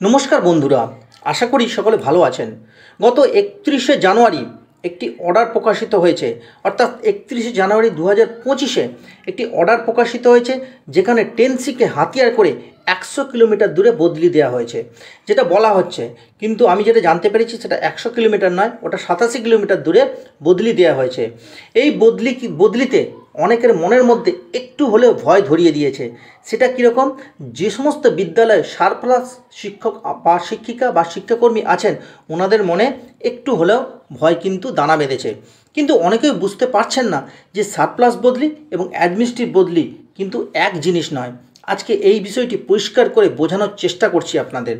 নমস্কার বন্ধুরা, আশা করি সকলে ভালো আছেন। গত 31শে জানুয়ারি একটি অর্ডার প্রকাশিত হয়েছে, অর্থাৎ 31শে জানুয়ারি 2025-এ একটি অর্ডার প্রকাশিত হয়েছে, যেখানে 10Cকে হাতিয়ার করে 100 কিলোমিটার দূরে বদলি দেওয়া হয়েছে, যেটা বলা হচ্ছে। কিন্তু আমি যেটা জানতে পেরেছি সেটা 100 কিলোমিটার নয়, ওটা 87 কিলোমিটার দূরে বদলি দেওয়া হয়েছে। এই বদলিতে অনেকের মনের মধ্যে একটু হলেও ভয় ধরিয়ে দিয়েছে। সেটা কীরকম? যে সমস্ত বিদ্যালয়ে সারপ্লাস শিক্ষক বা শিক্ষিকা বা শিক্ষাকর্মী আছেন, ওনাদের মনে একটু হলেও ভয় কিন্তু দানা বেঁধেছে। কিন্তু অনেকেই বুঝতে পারছেন না যে সারপ্লাস বদলি এবং অ্যাডমিনিস্ট্রেটিভ বদলি কিন্তু এক জিনিস নয়। আজকে এই বিষয়টি পরিষ্কার করে বোঝানোর চেষ্টা করছি আপনাদের।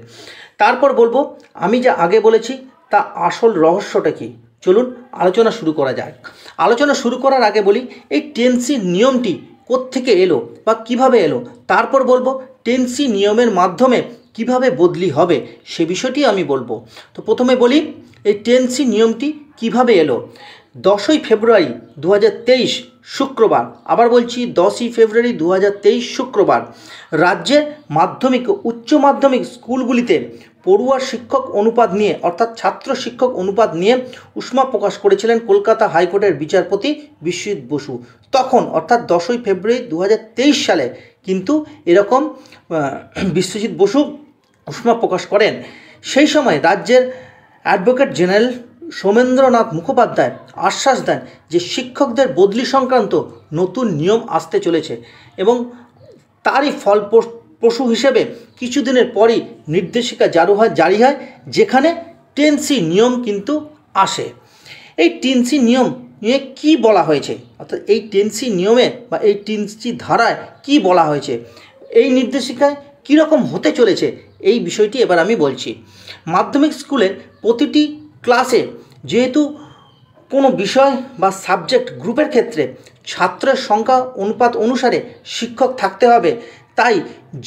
তারপর বলবো আমি যা আগে বলেছি তা আসল রহস্যটা কী। চলুন আলোচনা শুরু করা যাক। আলোচনা শুরু করার আগে বলি, এই 10C নিয়মটি কোত্থেকে এলো বা কিভাবে এলো। তারপর বলবো 10C নিয়মের মাধ্যমে কিভাবে বদলি হবে সে বিষয়টি আমি বলবো। তো প্রথমে বলি এই 10C নিয়মটি কিভাবে এলো। 10ই ফেব্রুয়ারি 2023 শুক্রবার, আবার বলছি 10ই ফেব্রুয়ারি 2023 শুক্রবার, রাজ্যের মাধ্যমিক ও উচ্চ মাধ্যমিক স্কুলগুলিতে পড়ুয়া শিক্ষক অনুপাত নিয়ে, অর্থাৎ ছাত্র শিক্ষক অনুপাত নিয়ে উষ্মা প্রকাশ করেছিলেন কলকাতা হাইকোর্টের বিচারপতি বিশ্বজিৎ বসু। তখন অর্থাৎ 10ই ফেব্রুয়ারি 2023 সালে কিন্তু এরকম বিশ্বজিৎ বসু উষ্মা প্রকাশ করেন। সেই সময় রাজ্যের অ্যাডভোকেট জেনারেল সৌমেন্দ্রনাথ মুখোপাধ্যায় আশ্বাস দেন যে শিক্ষকদের বদলি সংক্রান্ত নতুন নিয়ম আসতে চলেছে, এবং তারই ফলপ্রসূ হিসেবে কিছুদিনের পরই নির্দেশিকা জারি হয়, যেখানে 10C নিয়ম কিন্তু আসে। এই 10C নিয়ম নিয়ে কী বলা হয়েছে, অর্থাৎ এই 10C নিয়মে বা এই 10C ধারায় কী বলা হয়েছে, এই নির্দেশিকায় কীরকম হতে চলেছে, এই বিষয়টি এবার আমি বলছি। মাধ্যমিক স্কুলের প্রতিটি ক্লাসে যেহেতু কোনো বিষয় বা সাবজেক্ট গ্রুপের ক্ষেত্রে ছাত্রের সংখ্যা অনুপাত অনুসারে শিক্ষক থাকতে হবে, তাই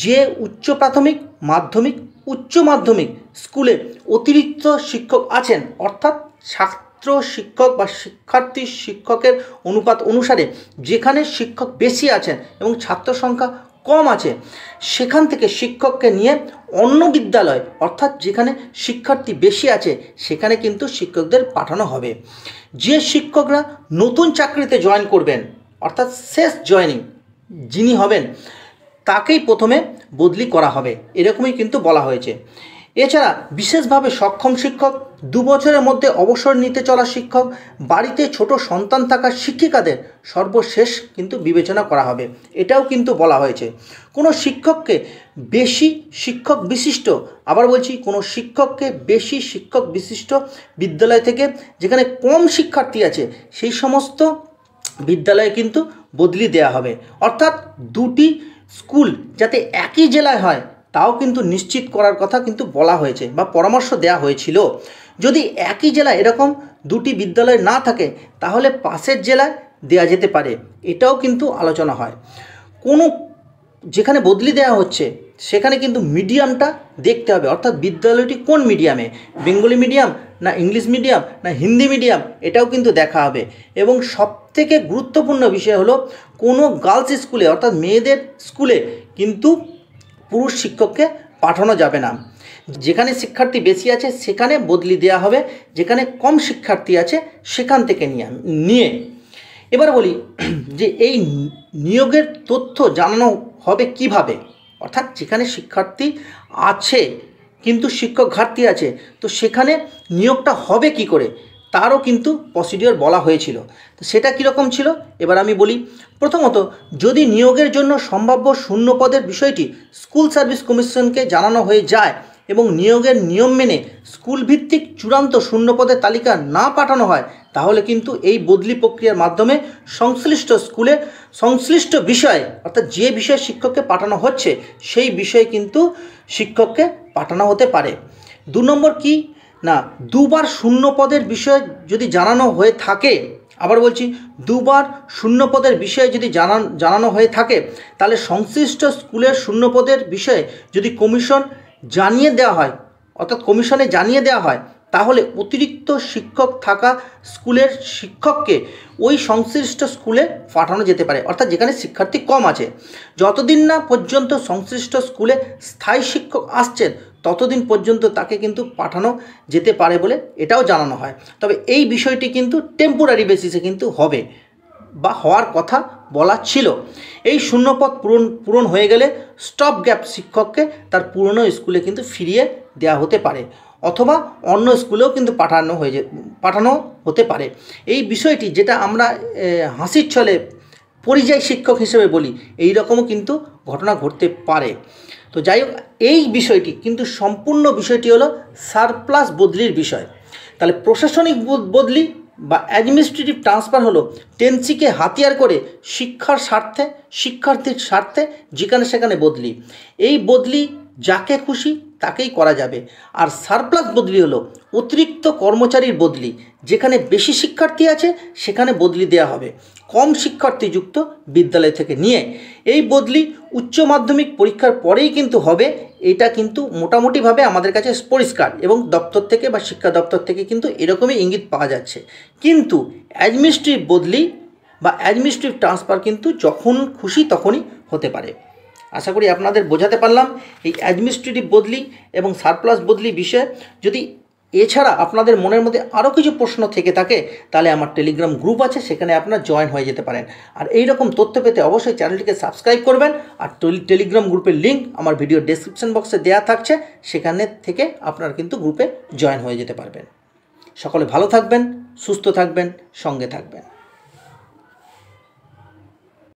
যে উচ্চ প্রাথমিক, মাধ্যমিক, উচ্চ মাধ্যমিক স্কুলে অতিরিক্ত শিক্ষক আছেন, অর্থাৎ ছাত্র শিক্ষক বা শিক্ষার্থী শিক্ষকের অনুপাত অনুসারে যেখানে শিক্ষক বেশি আছেন এবং ছাত্র সংখ্যা কম আছে, সেখান থেকে শিক্ষককে নিয়ে অন্য বিদ্যালয়, অর্থাৎ যেখানে শিক্ষার্থী বেশি আছে সেখানে কিন্তু শিক্ষকদের পাঠানো হবে। যে শিক্ষকরা নতুন চাকরিতে জয়েন করবেন, অর্থাৎ শেষ জয়েনিং যিনি হবেন, তাকেই প্রথমে বদলি করা হবে, এরকমই কিন্তু বলা হয়েছে। এছাড়া বিশেষভাবে সক্ষম শিক্ষক, 2 বছরের মধ্যে অবসর নিতে চলা শিক্ষক, বাড়িতে ছোট সন্তান থাকা শিক্ষিকাদের সর্বশেষ কিন্তু বিবেচনা করা হবে, এটাও কিন্তু বলা হয়েছে। কোনো শিক্ষককে বেশি শিক্ষক বিশিষ্ট, আবার বলছি কোনো শিক্ষককে বেশি শিক্ষক বিশিষ্ট বিদ্যালয় থেকে যেখানে কম শিক্ষার্থী আছে সেই সমস্ত বিদ্যালয়ে কিন্তু বদলি দেওয়া হবে। অর্থাৎ দুটি স্কুল যাতে একই জেলায় হয় তাও কিন্তু নিশ্চিত করার কথা কিন্তু বলা হয়েছে বা পরামর্শ দেওয়া হয়েছিল। যদি একই জেলায় এরকম দুটি বিদ্যালয় না থাকে তাহলে পাশের জেলায় দেওয়া যেতে পারে, এটাও কিন্তু আলোচনা হয়। কোনো যেখানে বদলি দেওয়া হচ্ছে সেখানে কিন্তু মিডিয়ামটা দেখতে হবে, অর্থাৎ বিদ্যালয়টি কোন মিডিয়ামে, বেঙ্গলি মিডিয়াম না ইংলিশ মিডিয়াম না হিন্দি মিডিয়াম, এটাও কিন্তু দেখা হবে। এবং সবথেকে গুরুত্বপূর্ণ বিষয় হলো কোনো গার্লস স্কুলে, অর্থাৎ মেয়েদের স্কুলে কিন্তু পুরুষ শিক্ষককে পাঠানো যাবে না। যেখানে শিক্ষার্থী বেশি আছে সেখানে বদলি দেওয়া হবে, যেখানে কম শিক্ষার্থী আছে সেখান থেকে নিয়ে এবার বলি যে এই নিয়োগের তথ্য জানানো হবে কিভাবে, অর্থাৎ যেখানে শিক্ষার্থী আছে কিন্তু শিক্ষক ঘাটতি আছে, তো সেখানে নিয়োগটা হবে কি করে তারও কিন্তু প্রসিডিওর বলা হয়েছিল। তো সেটা কীরকম ছিল এবার আমি বলি। প্রথমত, যদি নিয়োগের জন্য সম্ভাব্য শূন্য পদের বিষয়টি স্কুল সার্ভিস কমিশনকে জানানো হয়ে যায় এবং নিয়োগের নিয়ম মেনে স্কুল ভিত্তিক চূড়ান্ত শূন্য পদের তালিকা না পাঠানো হয়, তাহলে কিন্তু এই বদলি প্রক্রিয়ার মাধ্যমে সংশ্লিষ্ট স্কুলে সংশ্লিষ্ট বিষয়ে, অর্থাৎ যে বিষয়ে শিক্ষককে পাঠানো হচ্ছে সেই বিষয়ে কিন্তু শিক্ষককে পাঠানো হতে পারে। 2 নম্বর কি না, 2 বার শূন্য পদের বিষয়ে যদি জানানো হয়ে থাকে, আবার বলছি 2 বার শূন্য পদের বিষয়ে যদি জানানো হয়ে থাকে, তাহলে সংশ্লিষ্ট স্কুলের শূন্য পদের বিষয়ে যদি কমিশন জানিয়ে দেওয়া হয়, অর্থাৎ কমিশনে জানিয়ে দেওয়া হয়, তাহলে অতিরিক্ত শিক্ষক থাকা স্কুলের শিক্ষককে ওই সংশ্লিষ্ট স্কুলে পাঠানো যেতে পারে, অর্থাৎ যেখানে শিক্ষার্থী কম আছে। যতদিন না পর্যন্ত সংশ্লিষ্ট স্কুলে স্থায়ী শিক্ষক আসছেন ততদিন পর্যন্ত তাকে কিন্তু পাঠানো যেতে পারে বলে এটাও জানানো হয়। তবে এই বিষয়টি কিন্তু টেম্পোরারি বেসিসে কিন্তু হবে বা হওয়ার কথা বলা ছিল। এই শূন্যপদ পূরণ হয়ে গেলে স্টপ গ্যাপ শিক্ষককে তার পুরনো স্কুলে কিন্তু ফিরিয়ে দেওয়া হতে পারে, অথবা অন্য স্কুলেও কিন্তু পাঠানো হতে পারে। এই বিষয়টি যেটা আমরা হাসির ছলে পরিযায়ী শিক্ষক হিসেবে বলি, এই রকমও কিন্তু ঘটনা ঘটতে পারে। তো যাই হোক, এই বিষয়টি কিন্তু সম্পূর্ণ বিষয়টি হলো সারপ্লাস বদলির বিষয়। তাহলে প্রশাসনিক বদলি বা অ্যাডমিনিস্ট্রেটিভ ট্রান্সফার হলো টেন্সিকে হাতিয়ার করে শিক্ষার্থীর স্বার্থে যেখানে সেখানে বদলি। এই বদলি যাকে খুশি তাকেই করা যাবে। আর সারপ্লাস বদলি হলো অতিরিক্ত কর্মচারীর বদলি, যেখানে বেশি শিক্ষার্থী আছে সেখানে বদলি দেওয়া হবে কম শিক্ষার্থীযুক্ত বিদ্যালয় থেকে নিয়ে। এই বদলি উচ্চ মাধ্যমিক পরীক্ষার পরেই কিন্তু হবে, এটা কিন্তু মোটামুটিভাবে আমাদের কাছে পরিষ্কার, এবং দপ্তর থেকে বা শিক্ষা দপ্তর থেকে কিন্তু এরকমই ইঙ্গিত পাওয়া যাচ্ছে। কিন্তু অ্যাডমিনিস্ট্রেটিভ বদলি বা অ্যাডমিনিস্ট্রেটিভ ট্রান্সফার কিন্তু যখন খুশি তখনই হতে পারে। আশা করি আপনাদের বোঝাতে পারলাম এই অ্যাডমিনিস্ট্রেটিভ বদলি এবং সারপ্লাস বদলি বিষয়ে। যদি এছাড়া আপনাদের মনের মধ্যে আরও কিছু প্রশ্ন থেকে থাকে তাহলে আমার টেলিগ্রাম গ্রুপ আছে, সেখানে আপনারা জয়েন হয়ে যেতে পারেন। আর এই রকম তথ্য পেতে অবশ্যই চ্যানেলটিকে সাবস্ক্রাইব করবেন। আর টেলিগ্রাম গ্রুপের লিঙ্ক আমার ভিডিও ডেসক্রিপশন বক্সে দেওয়া থাকছে, সেখানে থেকে আপনারা কিন্তু গ্রুপে জয়েন হয়ে যেতে পারবেন। সকলে ভালো থাকবেন, সুস্থ থাকবেন, সঙ্গে থাকবেন।